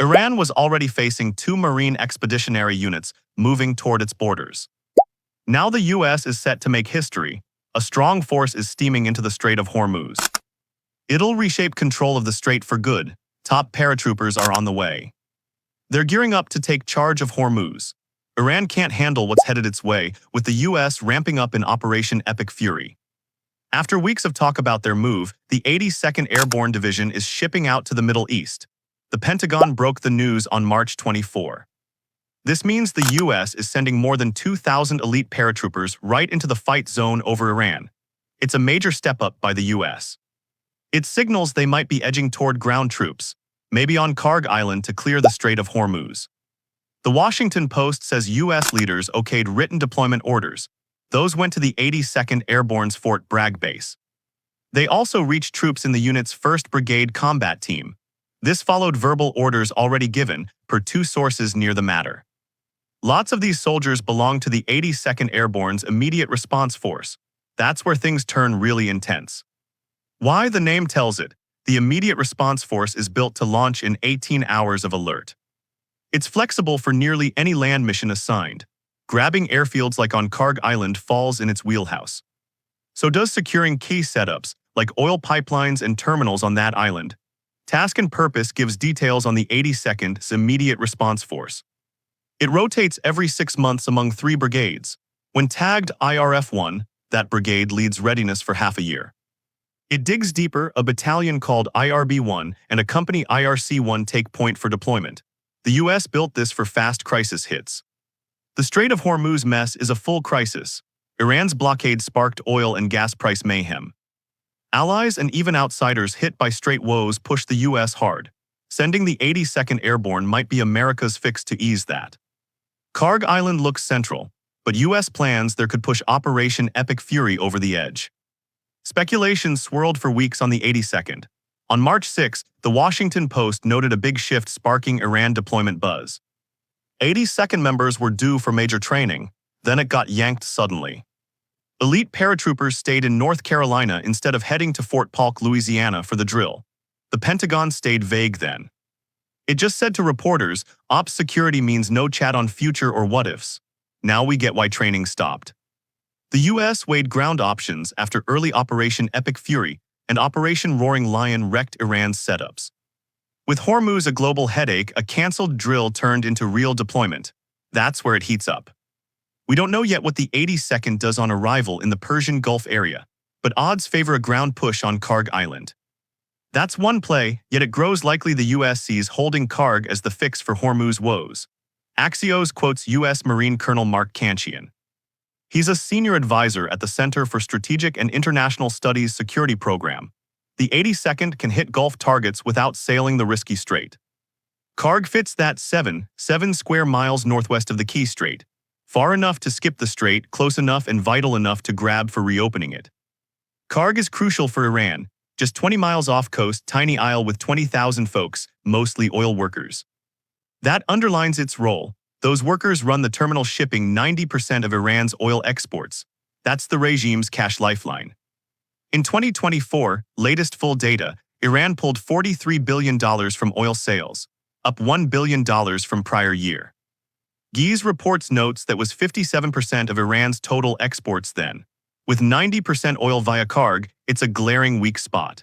Iran was already facing two Marine Expeditionary Units moving toward its borders. Now the US is set to make history. A strong force is steaming into the Strait of Hormuz. It'll reshape control of the strait for good. Top paratroopers are on the way. They're gearing up to take charge of Hormuz. Iran can't handle what's headed its way, with the US ramping up in Operation Epic Fury. After weeks of talk about their move, the 82nd Airborne Division is shipping out to the Middle East. The Pentagon broke the news on March 24. This means the US is sending more than 2,000 elite paratroopers right into the fight zone over Iran. It's a major step up by the US. It signals they might be edging toward ground troops, maybe on Kharg Island to clear the Strait of Hormuz. The Washington Post says US leaders okayed written deployment orders. Those went to the 82nd Airborne's Fort Bragg base. They also reached troops in the unit's 1st Brigade combat team. This followed verbal orders already given, per two sources near the matter. Lots of these soldiers belong to the 82nd Airborne's Immediate Response Force. That's where things turn really intense. Why? The name tells it. The Immediate Response Force is built to launch in 18 hours of alert. It's flexible for nearly any land mission assigned. Grabbing airfields like on Kharg Island falls in its wheelhouse. So does securing key setups, like oil pipelines and terminals on that island. Task and Purpose gives details on the 82nd's Immediate Response Force. It rotates every 6 months among 3 brigades. When tagged IRF-1, that brigade leads readiness for half a year. It digs deeper, a battalion called IRB-1 and a company IRC-1 take point for deployment. The US built this for fast crisis hits. The Strait of Hormuz mess is a full crisis. Iran's blockade sparked oil and gas price mayhem. Allies and even outsiders hit by strait woes pushed the US hard. Sending the 82nd Airborne might be America's fix to ease that. Kharg Island looks central, but US plans there could push Operation Epic Fury over the edge. Speculation swirled for weeks on the 82nd. On March 6, the Washington Post noted a big shift sparking Iran deployment buzz. 82nd members were due for major training, then it got yanked suddenly. Elite paratroopers stayed in North Carolina instead of heading to Fort Polk, Louisiana for the drill. The Pentagon stayed vague then. It just said to reporters, ops security means no chat on future or what-ifs. Now we get why training stopped. The US weighed ground options after early Operation Epic Fury and Operation Roaring Lion wrecked Iran's setups. With Hormuz a global headache, a cancelled drill turned into real deployment. That's where it heats up. We don't know yet what the 82nd does on arrival in the Persian Gulf area, but odds favor a ground push on Kharg Island. That's one play, yet it grows likely the US sees holding Kharg as the fix for Hormuz woes. Axios quotes US Marine Colonel Mark Kanchian. He's a senior advisor at the Center for Strategic and International Studies Security Program. The 82nd can hit Gulf targets without sailing the risky strait. Kharg fits that 7 square miles northwest of the Key Strait, far enough to skip the strait, close enough and vital enough to grab for reopening it. Kharg is crucial for Iran, just 20 miles off coast, tiny isle with 20,000 folks, mostly oil workers. That underlines its role. Those workers run the terminal shipping 90% of Iran's oil exports. That's the regime's cash lifeline. In 2024, latest full data, Iran pulled $43 billion from oil sales, up $1 billion from prior year. Gies reports notes that was 57% of Iran's total exports then. With 90% oil via Kharg, it's a glaring weak spot.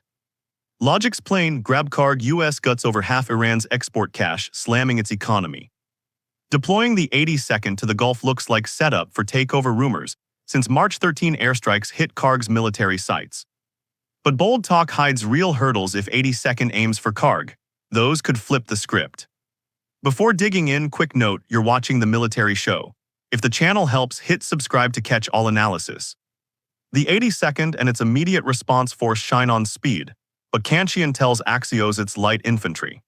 Logic's plain, grab Kharg, US guts over half Iran's export cash, slamming its economy. Deploying the 82nd to the Gulf looks like setup for takeover rumors, since March 13 airstrikes hit Kharg's military sites. But bold talk hides real hurdles if 82nd aims for Kharg. Those could flip the script. Before digging in, quick note, you're watching the military show. If the channel helps, hit subscribe to catch all analysis. The 82nd and its Immediate Response Force shine on speed, but Kanchian tells Axios it's light infantry.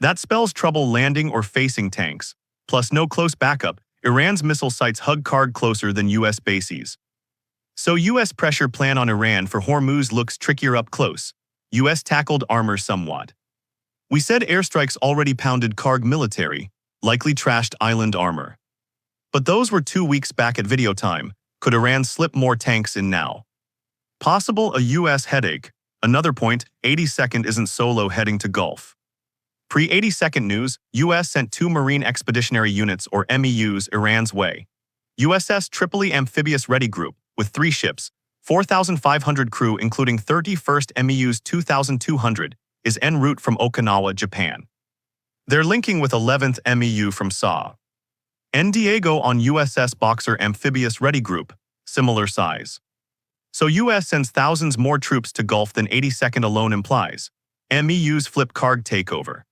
That spells trouble landing or facing tanks, plus no close backup. Iran's missile sites hug Kharg closer than US bases. So US pressure plan on Iran for Hormuz looks trickier up close. US tackled armor somewhat. We said airstrikes already pounded Kharg military, likely trashed island armor. But those were 2 weeks back at video time. Could Iran slip more tanks in now? Possible a US headache. Another point, 82nd isn't solo heading to Gulf. Pre-82nd news, U.S. sent 2 Marine Expeditionary Units or MEUs Iran's way. USS Tripoli Amphibious Ready Group, with 3 ships, 4,500 crew including 31st MEU's 2,200, is en route from Okinawa, Japan. They're linking with 11th MEU from SA. En Diego on USS Boxer Amphibious Ready Group, similar size. So US sends thousands more troops to Gulf than 82nd alone implies. MEUs flip Kharg takeover.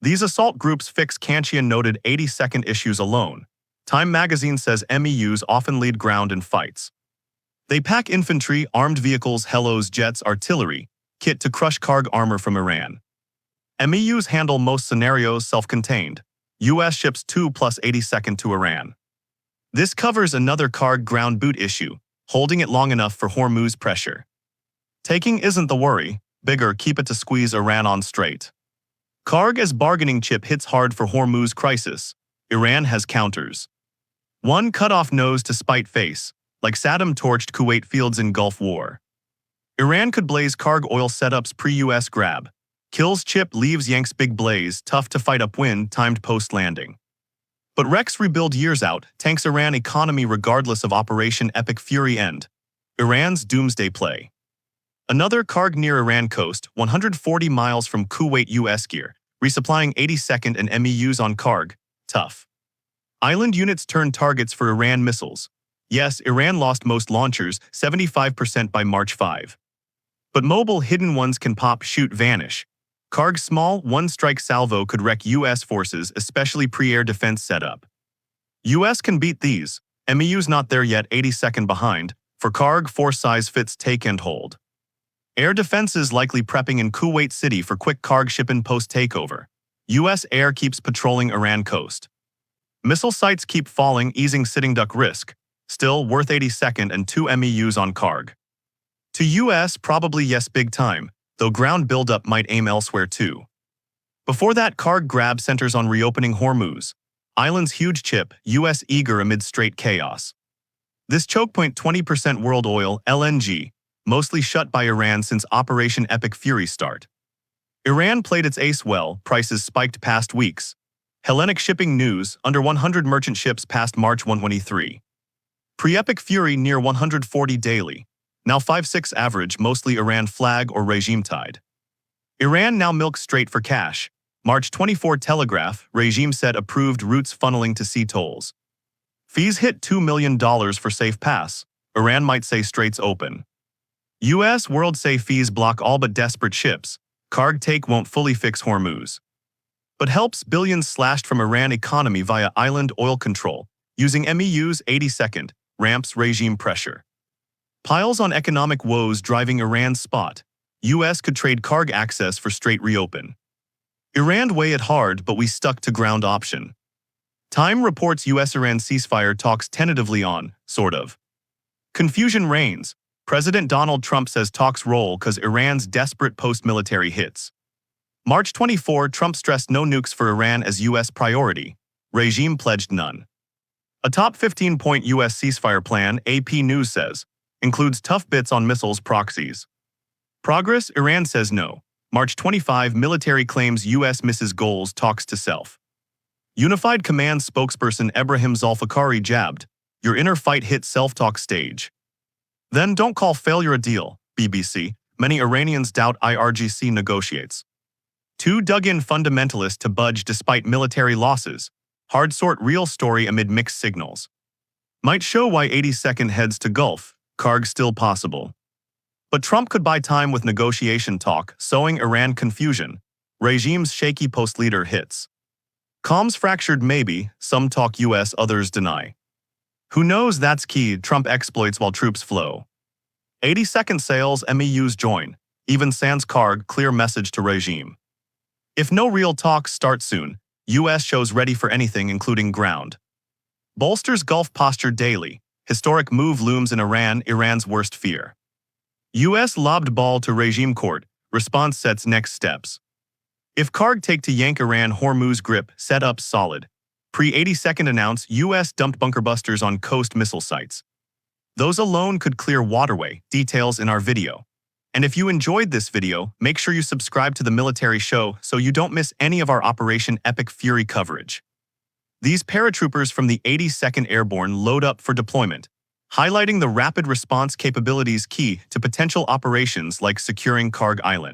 These assault groups fix Kanchian-noted 82nd issues alone. Time magazine says MEUs often lead ground in fights. They pack infantry, armed vehicles, helos, jets, artillery, kit to crush Kharg armor from Iran. MEUs handle most scenarios self-contained. US ships 2 plus 82nd to Iran. This covers another Kharg ground boot issue, holding it long enough for Hormuz pressure. Taking isn't the worry, bigger keep it to squeeze Iran on Strait. Kharg as bargaining chip hits hard for Hormuz crisis. Iran has counters. One cut off nose to spite face, like Saddam torched Kuwait fields in Gulf War. Iran could blaze Kharg oil setups pre-US grab. Kills chip, leaves Yanks big blaze, tough to fight upwind, timed post-landing. But Rex rebuild years out, tanks Iran economy regardless of Operation Epic Fury end. Iran's doomsday play. Another Kharg near Iran coast, 140 miles from Kuwait US gear, resupplying 82nd and MEUs on Kharg, tough. Island units turn targets for Iran missiles. Yes, Iran lost most launchers, 75% by March 5. But mobile hidden ones can pop, shoot, vanish. Kharg's small, one-strike salvo could wreck US forces, especially pre-air defense setup. US can beat these. MEU's not there yet, 82nd behind. For Kharg, 4 size fits take and hold. Air defenses likely prepping in Kuwait City for quick Kharg ship-in post-takeover. US air keeps patrolling Iran coast. Missile sites keep falling, easing sitting duck risk. Still, worth 82nd and 2 MEUs on Kharg. To US, probably yes big time, though ground buildup might aim elsewhere too. Before that, Kharg grab centers on reopening Hormuz. Island's huge chip, US eager amid Strait chaos. This chokepoint 20% world oil, LNG, mostly shut by Iran since Operation Epic Fury start. Iran played its ace well, prices spiked past weeks. Hellenic shipping news, under 100 merchant ships past March 123. Pre-Epic Fury near 140 daily. Now 5-6 average, mostly Iran flag or regime tied. Iran now milks Strait for cash. March 24 Telegraph, regime said approved routes funneling to sea tolls. Fees hit $2 million for safe pass. Iran might say Strait's open. US world say fees block all but desperate ships. Kharg take won't fully fix Hormuz. But helps billions slashed from Iran economy via island oil control, using MEU's 82nd, ramps regime pressure. Piles on economic woes driving Iran's spot. US could trade Kharg access for Strait reopen. Iran weigh it hard, but we stuck to ground option. Time reports US-Iran ceasefire talks tentatively on, sort of. Confusion reigns. President Donald Trump says talks roll cause Iran's desperate post-military hits. March 24, Trump stressed no nukes for Iran as US priority. Regime pledged none. A top 15-point US ceasefire plan, AP News says, includes tough bits on missiles proxies. Progress, Iran says no. March 25, military claims US misses goals, talks to self. Unified Command spokesperson Ebrahim Zulfikari jabbed, your inner fight hit self-talk stage. Then don't call failure a deal, BBC. Many Iranians doubt IRGC negotiates. 2 dug-in fundamentalists to budge despite military losses. Hard sort real story amid mixed signals. Might show why 82nd heads to Gulf. Kharg still possible. But Trump could buy time with negotiation talk, sowing Iran confusion. Regime's shaky post-leader hits. Comms fractured maybe, some talk US, others deny. Who knows that's key, Trump exploits while troops flow. 82nd sales, MEUs join. Even sans Kharg, clear message to regime. If no real talks start soon, US shows ready for anything including ground. Bolsters Gulf posture daily. Historic move looms in Iran, Iran's worst fear. US lobbed ball to regime court, response sets next steps. If Kharg take to yank Iran Hormuz grip, set up solid. Pre-82nd announce US dumped bunker busters on coast missile sites. Those alone could clear waterway, details in our video. And if you enjoyed this video, make sure you subscribe to the military show so you don't miss any of our Operation Epic Fury coverage. These paratroopers from the 82nd Airborne load up for deployment, highlighting the rapid response capabilities key to potential operations like securing Kharg Island.